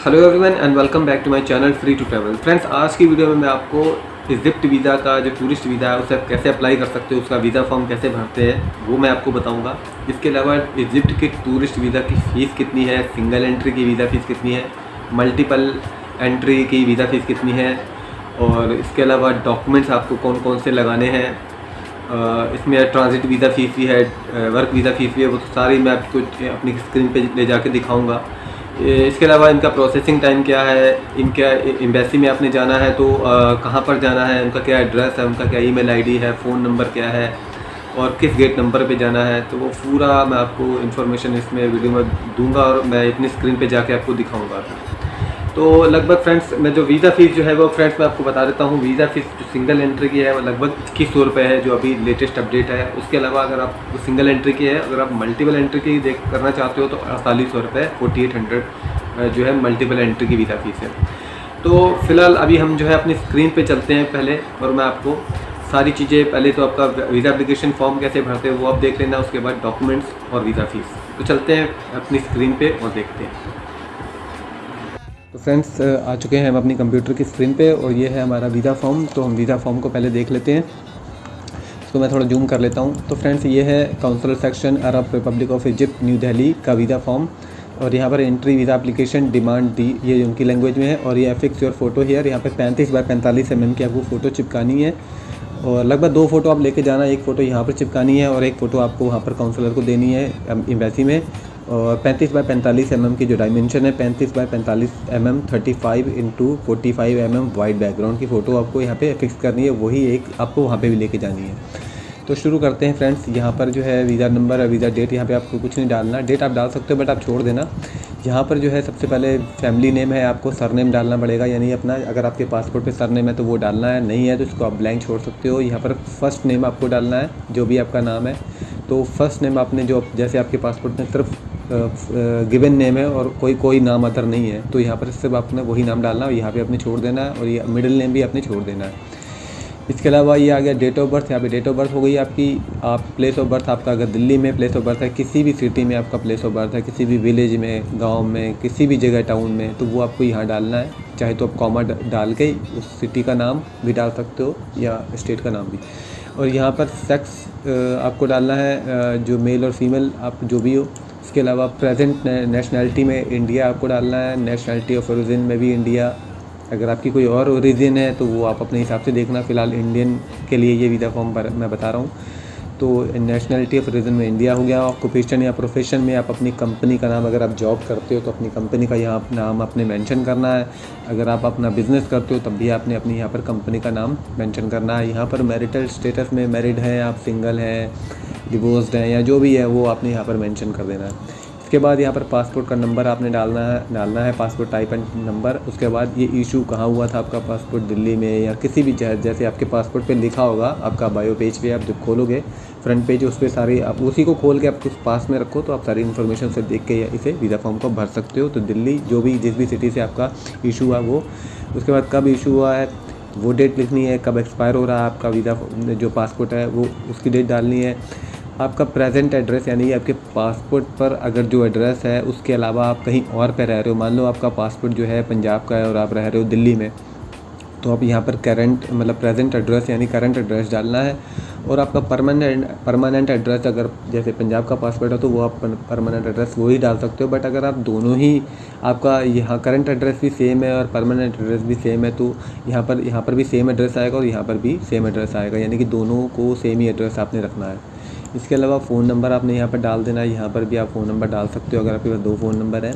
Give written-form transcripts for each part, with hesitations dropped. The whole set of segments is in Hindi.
Hello everyone and welcome back to my channel free to travel. Friends, आज की वीडियो में मैं आपको इजिप्ट वीज़ा का जो टूरिस्ट वीज़ा है उसे आप कैसे अप्लाई कर सकते हो, उसका वीज़ा फॉर्म कैसे भरते हैं वो मैं आपको बताऊंगा। इसके अलावा इजिप्ट के टूरिस्ट वीज़ा की फ़ीस कितनी है, सिंगल एंट्री की वीज़ा फ़ीस कितनी है, मल्टीपल एंट्री की वीज़ा फ़ीस कितनी है, और इसके अलावा डॉक्यूमेंट्स आपको कौन कौन से लगाने हैं। इसमें ट्रांजिट वीज़ा फ़ीस भी है, वर्क वीज़ा फ़ीस भी है, वो तो सारी मैं आपको अपनी स्क्रीन पे ले जाके दिखाऊंगा। इसके अलावा इनका प्रोसेसिंग टाइम क्या है, इनका एम्बेसी में आपने जाना है तो कहाँ पर जाना है, उनका क्या एड्रेस है, उनका क्या ईमेल आईडी है, फ़ोन नंबर क्या है और किस गेट नंबर पे जाना है, तो वो पूरा मैं आपको इन्फॉर्मेशन इसमें वीडियो में दूंगा और मैं अपनी स्क्रीन पे जाके आपको दिखाऊंगा। तो लगभग फ्रेंड्स, मैं जो वीज़ा फ़ीस जो है वो फ्रेंड्स मैं आपको बता देता हूँ। वीज़ा फ़ीस जो सिंगल एंट्री की है वो लगभग 2100 रुपये है, जो अभी लेटेस्ट अपडेट है। उसके अलावा अगर आप सिंगल एंट्री की है, अगर आप मल्टीपल एंट्री की करना चाहते हो तो 4800 रुपये 4800 जो है मल्टीपल एंट्री की वीज़ा फ़ीस है। तो फिलहाल अभी हम जो है अपनी स्क्रीन पर चलते हैं पहले, और मैं आपको सारी चीज़ें, पहले तो आपका वीज़ा एप्लीकेशन फॉर्म कैसे भरते हैं वो आप देख लेना, उसके बाद डॉक्यूमेंट्स और वीज़ा फ़ीस। तो चलते हैं अपनी स्क्रीन पे और देखते हैं। तो फ्रेंड्स, आ चुके हैं हम अपनी कंप्यूटर की स्क्रीन पे और ये है हमारा वीज़ा फॉर्म। तो हम वीज़ा फॉर्म को पहले देख लेते हैं। इसको मैं थोड़ा जूम कर लेता हूँ। तो फ्रेंड्स, ये है council section Arab Republic of Egypt new Delhi का वीज़ा फॉर्म, और यहाँ पर एंट्री वीज़ा एप्लीकेशन डिमांड दी, ये उनकी लैंग्वेज में है। और ये एफिक्स योर फोटो हियर, यहाँ पे 35 बाय 45 mm की आपको फ़ोटो चिपकानी है, और लगभग 2 फ़ोटो आप लेके जाना, एक फ़ोटो यहाँ पर चिपकानी है और एक फ़ोटो आपको वहाँ पर काउंसलर को देनी है एम्बेसी में। और 35 बाय 45 mm की जो डायमेंशन है, 35 by 45 mm 35 × 45 mm wide background की फ़ोटो आपको यहाँ पे फिक्स करनी है, वही एक आपको वहाँ पे भी लेके जानी है। तो शुरू करते हैं फ्रेंड्स। यहाँ पर जो है वीज़ा नंबर और वीज़ा डेट, यहाँ पे आपको कुछ नहीं डालना। डेट आप डाल सकते हो बट आप छोड़ देना। यहाँ पर जो है सबसे पहले फैमिली नेम है, आपको सरनेम डालना पड़ेगा, यानी अपना अगर आपके पासपोर्ट पे सरनेम है तो वो डालना है, नहीं है तो इसको आप ब्लैंक छोड़ सकते हो। यहाँ पर फर्स्ट नेम आपको डालना है, जो भी आपका नाम है। तो फर्स्ट नेम आपने जो, जैसे आपके पासपोर्ट में सिर्फ गिवन नेम है और कोई नाम अदर नहीं है, तो यहाँ पर सिर्फ आपने वही नाम डालना है, यहाँ पे आपने छोड़ देना है, और ये मिडिल नेम भी आपने छोड़ देना है। इसके अलावा ये आ गया डेट ऑफ बर्थ। यहाँ पे डेट ऑफ बर्थ हो गई आपकी। आप प्लेस ऑफ बर्थ आपका अगर दिल्ली में प्लेस ऑफ बर्थ है, किसी भी सिटी में आपका प्लेस ऑफ बर्थ है, किसी भी विलेज में, गांव में, किसी भी जगह टाउन में, तो वो आपको यहाँ डालना है। चाहे तो आप कॉमा डाल के उस सिटी का नाम भी डाल सकते हो या स्टेट का नाम भी। और यहाँ पर सेक्स आपको डालना है, जो मेल और फीमेल आप जो भी हो। इसके अलावा प्रेजेंट नेशनैलिटी में इंडिया आपको डालना है, नेशनैलिटी ऑफ ओरिजिन में भी इंडिया। अगर आपकी कोई और ओरिजिन है तो वो आप अपने हिसाब से देखना। फ़िलहाल इंडियन के लिए ये वीज़ा फॉर्म मैं बता रहा हूँ। तो नेशनैलिटी ऑफ ओरिजिन में इंडिया हो गया। ऑक्यूपेशन या प्रोफेशन में आप अपनी कंपनी का नाम, अगर आप जॉब करते हो तो अपनी कंपनी का यहाँ नाम आपने मेंशन करना है। अगर आप अपना बिज़नेस करते हो तब भी आपने अपनी यहाँ पर कंपनी का नाम मेंशन करना है। यहाँ पर मैरिटल स्टेटस में मैरिड हैं आप, सिंगल हैं, डिवोर्स्ड हैं, या जो भी है वो आपने यहाँ पर मेंशन कर देना है। उसके बाद यहाँ पर पासपोर्ट का नंबर आपने डालना है, पासपोर्ट टाइप एंड नंबर। उसके बाद ये इशू कहाँ हुआ था आपका पासपोर्ट, दिल्ली में या किसी भी जैसे आपके पासपोर्ट पे लिखा होगा आपका बायो पेज पे, आप जब खोलोगे फ्रंट पेज, उस पर सारी, आप उसी को खोल के आप कुछ पास में रखो तो आप सारी इन्फॉर्मेशन से देख के इसे वीज़ा फॉर्म को भर सकते हो। तो दिल्ली, जो भी जिस भी सिटी से आपका इशू हुआ वो, उसके बाद कब इशू हुआ है वो डेट लिखनी है, कब एक्सपायर हो रहा है आपका वीज़ा जो पासपोर्ट है वो उसकी डेट डालनी है। आपका प्रेजेंट एड्रेस, यानी आपके पासपोर्ट पर अगर जो एड्रेस है उसके अलावा आप कहीं और पे रह रहे हो, मान लो आपका पासपोर्ट जो है पंजाब का है और आप रह रहे हो दिल्ली में, तो आप यहाँ पर प्रेजेंट एड्रेस यानी करंट एड्रेस डालना है। और आपका परमानेंट एड्रेस, अगर जैसे पंजाब का पासपोर्ट है तो वो आप परमानेंट एड्रेस वो ही डाल सकते हो। बट अगर आप दोनों ही, आपका यहाँ करंट एड्रेस भी सेम है और परमानेंट एड्रेस भी सेम है, तो यहाँ पर भी सेम एड्रेस आएगा और यहाँ पर भी सेम एड्रेस आएगा, यानी कि दोनों को सेम ही एड्रेस आपने रखना है। इसके अलावा फ़ोन नंबर आपने यहाँ पर डाल देना है, यहाँ पर भी आप फ़ोन नंबर डाल सकते हो अगर आपके पास 2 फ़ोन नंबर हैं।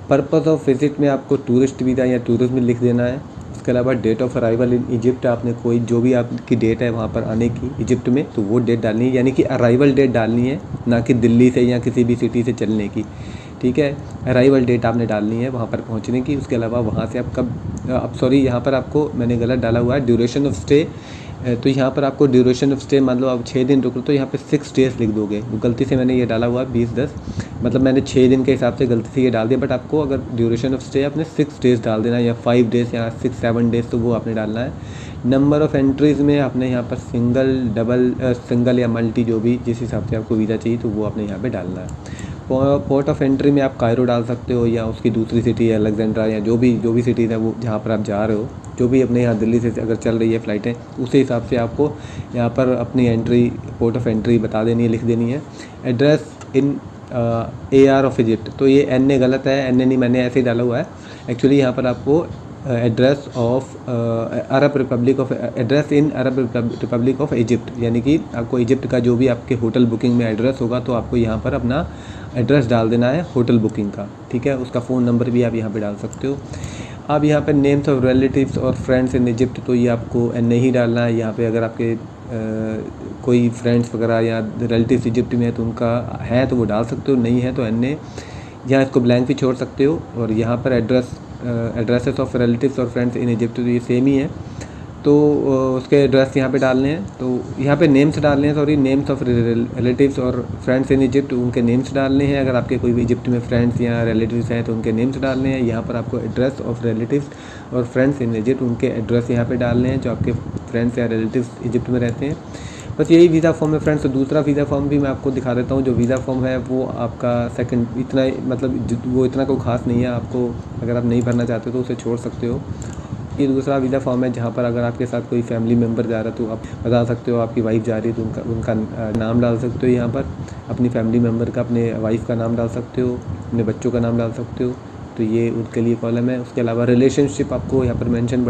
पर्पज़ ऑफ विज़िट में आपको टूरिस्ट वीज़ा या टूरिज्म में लिख देना है। इसके अलावा date of arrival in Egypt, आपने कोई जो भी आपकी डेट है वहाँ पर आने की इजिप्ट में, तो वो डेट डालनी है, यानी कि अराइवल डेट डालनी है, ना कि दिल्ली से या किसी भी सिटी से चलने की। ठीक है, अराइवल डेट आपने डालनी है वहाँ पर पहुँचने की। उसके अलावा वहाँ से आप कब, सॉरी यहाँ पर आपको मैंने गलत डाला हुआ है, ड्यूरेशन ऑफ स्टे। तो यहाँ पर आपको ड्यूरेशन ऑफ स्टे, मान लो आप 6 दिन रुक लो तो यहाँ पे 6 डेज़ लिख दोगे। गलती से मैंने ये डाला हुआ है 20-10, मतलब मैंने 6 दिन के हिसाब से गलती से ये डाल दिया। बट आपको अगर ड्यूरेशन ऑफ स्टे आपने 6 डेज़ डाल देना, या 5 डेज़ या 6-7 डेज़, तो वो आपने डालना है। नंबर ऑफ़ एंट्रीज़ में आपने यहाँ पर सिंगल, डबल, सिंगल या मल्टी, जो भी जिस हिसाब से आपको वीज़ा चाहिए तो वो आपने यहाँ पर डालना है। पोर्ट ऑफ एंट्री में आप कायरो डाल सकते हो या उसकी दूसरी सिटी है अलेक्जेंड्रा या जो भी सिटीज़ है वो जहाँ पर आप जा रहे हो, जो भी अपने यहाँ दिल्ली से अगर चल रही है फ़्लाइटें, उसी हिसाब से आपको यहाँ पर अपनी एंट्री पोर्ट ऑफ एंट्री बता देनी है, लिख देनी है। Address in AR of Egypt, तो ये NA गलत है, NA नहीं, मैंने ऐसे ही डाला हुआ है। एक्चुअली यहाँ पर आपको address of Arab Republic of address in Arab Republic of Egypt, यानी कि आपको इजिप्ट का जो भी आपके होटल बुकिंग में एड्रेस होगा तो आपको यहाँ पर अपना एड्रेस डाल देना है होटल बुकिंग का, ठीक है। उसका फ़ोन नंबर भी आप यहाँ पे डाल सकते हो। अब यहाँ पे नेम्स ऑफ रिलेटिव्स और फ्रेंड्स इन इजिप्ट, तो ये आपको नहीं डालना है यहाँ पे। अगर आपके कोई फ्रेंड्स वगैरह या रिलेटिव्स इजिप्ट में है तो उनका है तो वो डाल सकते हो, नहीं है तो NA, यहाँ इसको ब्लैंक भी छोड़ सकते हो। और यहाँ पर एड्रेसेस ऑफ रिलेटिव्स और फ्रेंड्स इन इजिप्ट, तो ये सेम ही है, तो उसके एड्रेस यहाँ पे डालने हैं। तो यहाँ पे नेम्स डालने हैं, सॉरी, नेम्स ऑफ रिलेटिव्स और फ्रेंड्स इन इजिप्ट, उनके नेम्स डालने हैं। अगर आपके कोई भी इजिप्ट में फ्रेंड्स या रिलेटिव्स हैं तो उनके नेम्स डालने हैं। यहाँ पर आपको एड्रेस ऑफ रिलेटिव्स और फ्रेंड्स इन इजिप्ट, उनके एड्रेस यहाँ पे डालने हैं जो आपके फ्रेंड्स या रिलेटिव्स इजिप्ट में रहते हैं। बस यही वीज़ा फॉर्म है फ्रेंड्स। तो दूसरा वीज़ा फॉर्म भी मैं आपको दिखा देता हूँ। जो वीज़ा फॉर्म है वो आपका सेकंड, इतना मतलब वो इतना कोई ख़ास नहीं है, आपको अगर आप नहीं भरना चाहते तो उसे छोड़ सकते हो। ये दूसरा वीज़ा फॉर्म है जहाँ पर अगर आपके साथ कोई फैमिली मेम्बर जा रहा है तो आप बता सकते हो, आपकी वाइफ जा रही है तो उनका नाम डाल सकते हो यहाँ पर, अपनी फैमिली मेम्बर का, अपने वाइफ का नाम डाल सकते हो, अपने बच्चों का नाम डाल सकते हो, तो ये उनके लिए कॉलम है। उसके अलावा रिलेशनशिप आपको यहाँ पर मेंशन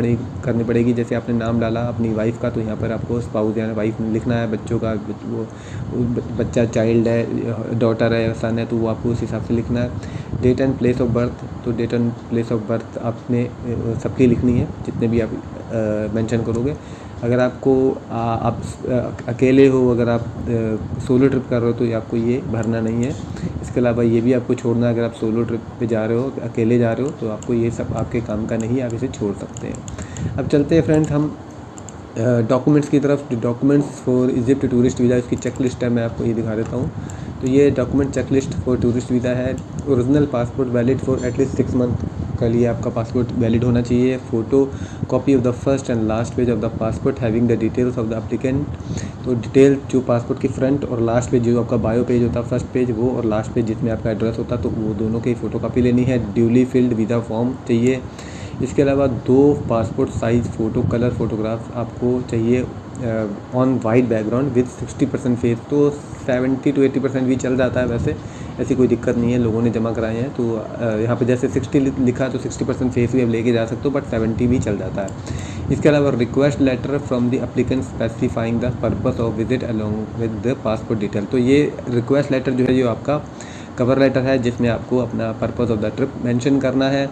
करनी पड़ेगी। जैसे आपने नाम डाला अपनी वाइफ का तो यहाँ पर आपको स्पाउस यानी वाइफ लिखना है। बच्चों का वो बच्चा चाइल्ड है, डॉटर है, सन है, तो वो आपको उस हिसाब से लिखना है। Date and place of birth, तो date and place of birth आपने सबकी लिखनी है जितने भी आप मेंशन करोगे। अगर आपको आप अकेले हो, अगर आप सोलो ट्रिप कर रहे हो तो आपको ये भरना नहीं है। इसके अलावा ये भी आपको छोड़ना है, अगर आप सोलो ट्रिप पे जा रहे हो, अकेले जा रहे हो तो आपको ये सब आपके काम का नहीं है, आप इसे छोड़ सकते हैं। अब चलते हैं फ्रेंड्स हम डॉक्यूमेंट्स की तरफ। Documents for Egypt tourist visa, इसकी चेकलिस्ट है, मैं आपको ये दिखा देता हूँ। तो ये document checklist for tourist visa है। Original passport valid for at least 6 month का लिए आपका पासपोर्ट वैलिड होना चाहिए। Photo copy of the first and last page of the passport having the details of the applicant, तो डिटेल जो पासपोर्ट की फ्रंट और लास्ट पेज जो आपका बायो पेज होता है, फर्स्ट पेज वो, और लास्ट पेज जिसमें आपका एड्रेस होता है, तो वो दोनों की फ़ोटो कॉपी लेनी है। ड्यूली फिल्ड वीज़ा फॉर्म चाहिए। इसके अलावा 2 passport size photo colour photograph आपको चाहिए on white background with 60% face, तो 70 to 80% भी चल जाता है, वैसे ऐसी कोई दिक्कत नहीं है, लोगों ने जमा कराए हैं। तो यहाँ पे जैसे 60 लिखा है तो 60% फेस भी आप लेके जा सकते हो, बट 70 भी चल जाता है। इसके अलावा request letter from the applicant specifying the purpose of visit along with the passport detail, तो ये रिक्वेस्ट लेटर जो है जो आपका कवर लेटर है जिसमें आपको अपना purpose of the trip mention करना है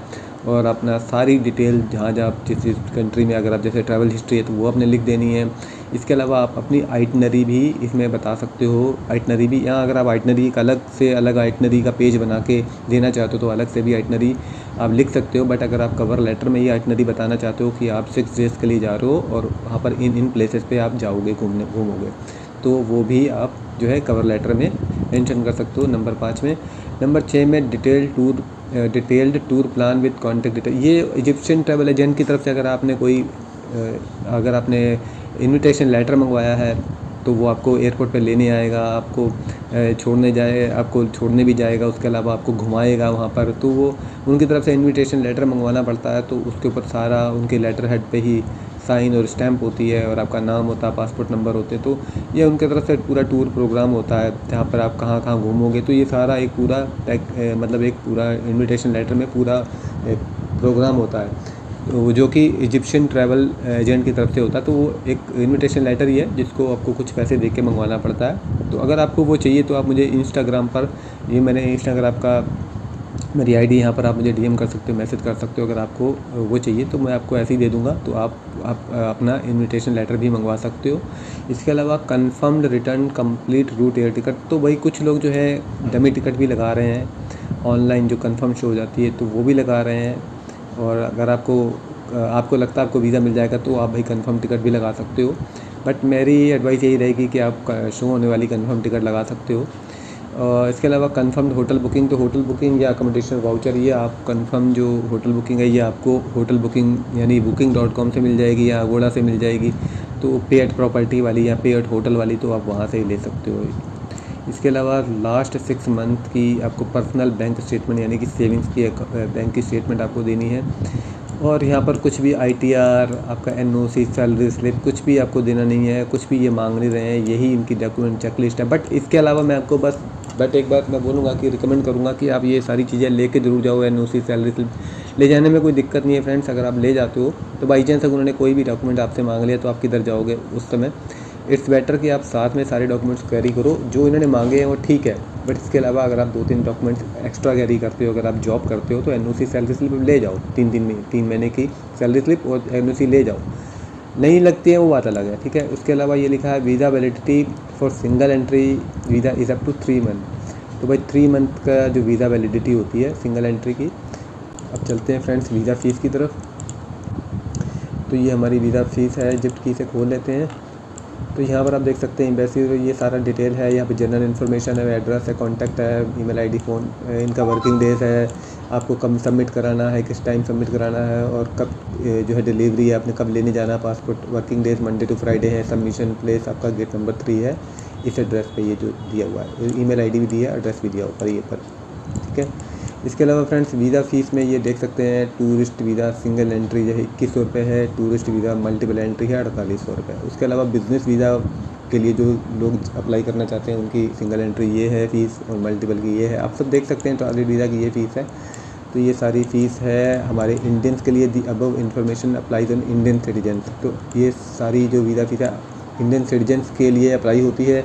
और अपना सारी डिटेल जहाँ आप जिस कंट्री में, अगर आप जैसे ट्रैवल हिस्ट्री है तो वो आपने लिख देनी है। इसके अलावा आप अपनी आइटनरी भी इसमें बता सकते हो। आइटनरी भी यहाँ अगर आप आइटनरी का अलग आइटनरी का पेज बना के देना चाहते हो तो अलग से भी आइटनरी आप लिख सकते हो, बट अगर आप कवर लेटर में ये आइटनरी बताना चाहते हो कि आप 6 डेज़ के लिए जा रहे हो और वहाँ पर इन प्लेसेस पे आप जाओगे, घूमोगे, तो वो भी आप जो है कवर लेटर में मेंशन कर सकते हो। नंबर 5 में। नंबर 6 में detailed tour plan with contact detail, ये इजिप्शियन ट्रैवल एजेंट की तरफ से अगर आपने इनविटेशन लेटर मंगवाया है तो वो आपको एयरपोर्ट पे लेने आएगा, आपको छोड़ने भी जाएगा, उसके अलावा आपको घुमाएगा वहाँ पर, तो वो उनकी तरफ से इनविटेशन लेटर मंगवाना पड़ता है। तो उसके ऊपर सारा उनके लेटर हेड पे ही साइन और स्टैंप होती है और आपका नाम होता है, पासपोर्ट नंबर होते हैं, तो ये उनकी तरफ से पूरा टूर प्रोग्राम होता है जहाँ पर आप कहाँ कहाँ घूमोगे। तो ये सारा एक पूरा इनविटेशन लेटर में पूरा प्रोग्राम होता है, तो जो कि इजिप्शियन ट्रैवल एजेंट की तरफ से होता है। तो वो एक इनविटेशन लेटर ही है जिसको आपको कुछ पैसे दे के मंगवाना पड़ता है। तो अगर आपको वो चाहिए तो आप मुझे इंस्टाग्राम पर, ये मैंने इंस्टाग्राम का मेरी आईडी यहाँ पर आप मुझे डीएम कर सकते हो, मैसेज कर सकते हो। अगर आपको वो चाहिए तो मैं आपको ऐसे ही दे दूँगा, तो आप अपना इनविटेशन लेटर भी मंगवा सकते हो। इसके अलावा confirmed return complete route air ticket, तो भाई कुछ लोग जो है डमी टिकट भी लगा रहे हैं ऑनलाइन, जो कंफर्म शो हो जाती है तो वो भी लगा रहे हैं। और अगर आपको लगता है आपको वीज़ा मिल जाएगा तो आप भाई कंफर्म टिकट भी लगा सकते हो, बट मेरी एडवाइस यही रहेगी कि आप शो होने वाली कंफर्म टिकट लगा सकते हो। इसके अलावा कंफर्म्ड होटल बुकिंग, तो होटल बुकिंग या अकोमोडेशन वाउचर, ये आप कंफर्म जो होटल बुकिंग है ये आपको होटल बुकिंग यानी booking.com से मिल जाएगी या अगोड़ा से मिल जाएगी। तो पे एट प्रॉपर्टी वाली या पे एट होटल वाली तो आप वहाँ से ही ले सकते हो। इसके अलावा लास्ट 6 मंथ की आपको पर्सनल बैंक स्टेटमेंट यानी कि सेविंग्स की बैंक की स्टेटमेंट आपको देनी है। और यहाँ पर कुछ भी ITR, आपका NOC, सैलरी स्लिप कुछ भी आपको देना नहीं है, कुछ भी ये मांग नहीं रहे हैं, यही इनकी डॉक्यूमेंट चेकलिस्ट है। बट इसके अलावा मैं आपको एक बात मैं बोलूँगा कि रिकमेंड करूँगा कि आप ये सारी चीज़ें लेके ज़रूर जाओ। NOC, सैलरी स्लिप ले जाने में कोई दिक्कत नहीं है फ्रेंड्स। अगर आप ले जाते हो तो बाई चांस अगर उन्होंने कोई भी डॉक्यूमेंट आपसे मांग लिया तो आप किधर जाओगे उस समय। इट्स बेटर कि आप साथ में सारे डॉक्यूमेंट्स कैरी करो। जो इन्होंने मांगे हैं वो ठीक है, बट इसके अलावा अगर आप 2-3 डॉक्यूमेंट्स एक्स्ट्रा कैरी करते हो, अगर आप जॉब करते हो तो NOC, सैलरी स्लिप ले जाओ। 3 महीने की सैलरी स्लिप और NOC ले जाओ। नहीं लगती है वो बात अलग है, ठीक है। उसके अलावा ये लिखा है visa validity for single entry visa is up to 3 month. तो भाई 3 मंथ का जो वीज़ा वैलिडिटी होती है सिंगल एंट्री की। अब चलते हैं फ्रेंड्स वीज़ा फ़ीस की तरफ। तो ये हमारी वीज़ा फ़ीस है इजिप्ट की, इसे खोल लेते हैं। तो यहाँ पर आप देख सकते हैं एम्बेसी, ये सारा डिटेल है। यहाँ पे जनरल इन्फॉर्मेशन है, एड्रेस है, कॉन्टैक्ट है, ईमेल ID, फ़ोन, इनका वर्किंग डेज है, आपको कब सबमिट कराना है, किस टाइम सबमिट कराना है, और कब जो है डिलीवरी है, आपने कब लेने जाना है passport. Working days Monday to Friday है। सबमिशन प्लेस आपका गेट नंबर 3 है, इस एड्रेस पे ये जो दिया हुआ है। ईमेल ID भी दिया है, एड्रेस भी दिया ऊपर ये पर, ठीक है। इसके अलावा फ्रेंड्स वीज़ा फ़ीस में ये देख सकते हैं टूरिस्ट वीज़ा सिंगल एंट्री जो है 2100 रुपये है। टूरिस्ट वीज़ा मल्टीपल एंट्री है 4800 रुपये। उसके अलावा बिज़नेस वीज़ा के लिए जो लोग अप्लाई करना चाहते हैं उनकी सिंगल एंट्री ये है फ़ीस, और मल्टीपल की ये है। आप सब देख सकते हैं ट्रांजिट वीज़ा की ये फ़ीस है। तो ये सारी फ़ीस है हमारे इंडियंस के लिए। The above information applies on Indian citizens. तो ये सारी जो वीज़ा फ़ीस है इंडियन सिटीजन्स के लिए अप्लाई होती है।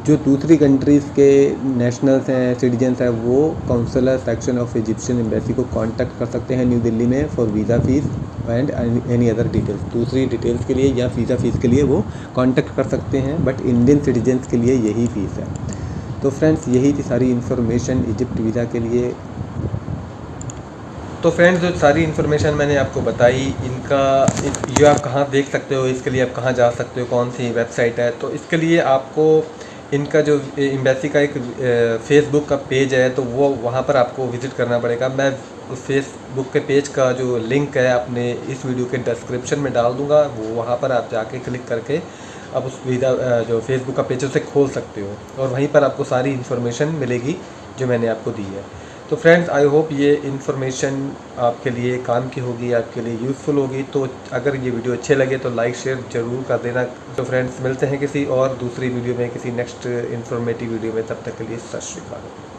जो दूसरी कंट्रीज़ के नेशनल्स हैं, सिटीजन्स हैं, वो counsellor section of Egyptian embassy को कांटेक्ट कर सकते हैं न्यू दिल्ली में for visa fees and any other details. दूसरी डिटेल्स के लिए या वीज़ा फ़ीस के लिए वो कांटेक्ट कर सकते हैं, बट इंडियन सिटीजन्स के लिए यही फ़ीस है। तो फ्रेंड्स यही थी सारी इन्फॉर्मेशन इजिप्ट वीज़ा के लिए। तो फ्रेंड्स जो सारी इन्फॉर्मेशन मैंने आपको बताई, इनका ये आप कहाँ देख सकते हो, इसके लिए आप कहाँ जा सकते हो, कौन सी वेबसाइट है। तो इसके लिए आपको इनका जो एम्बेसी का एक फेसबुक का पेज है, तो वो वहाँ पर आपको विज़िट करना पड़ेगा। मैं उस फेसबुक के पेज का जो लिंक है अपने इस वीडियो के डिस्क्रिप्शन में डाल दूँगा। वो वहाँ पर आप जाके क्लिक करके आप उस वीज़ा जो फेसबुक का पेज है उसे खोल सकते हो, और वहीं पर आपको सारी इन्फॉर्मेशन मिलेगी जो मैंने आपको दी है। तो फ्रेंड्स आई होप ये इन्फॉर्मेशन आपके लिए काम की होगी, आपके लिए यूज़फुल होगी। तो अगर ये वीडियो अच्छे लगे तो लाइक शेयर ज़रूर कर देना। तो फ्रेंड्स मिलते हैं किसी और दूसरी वीडियो में, किसी नेक्स्ट इन्फॉर्मेटिव वीडियो में। तब तक के लिए सत श्री अकाल।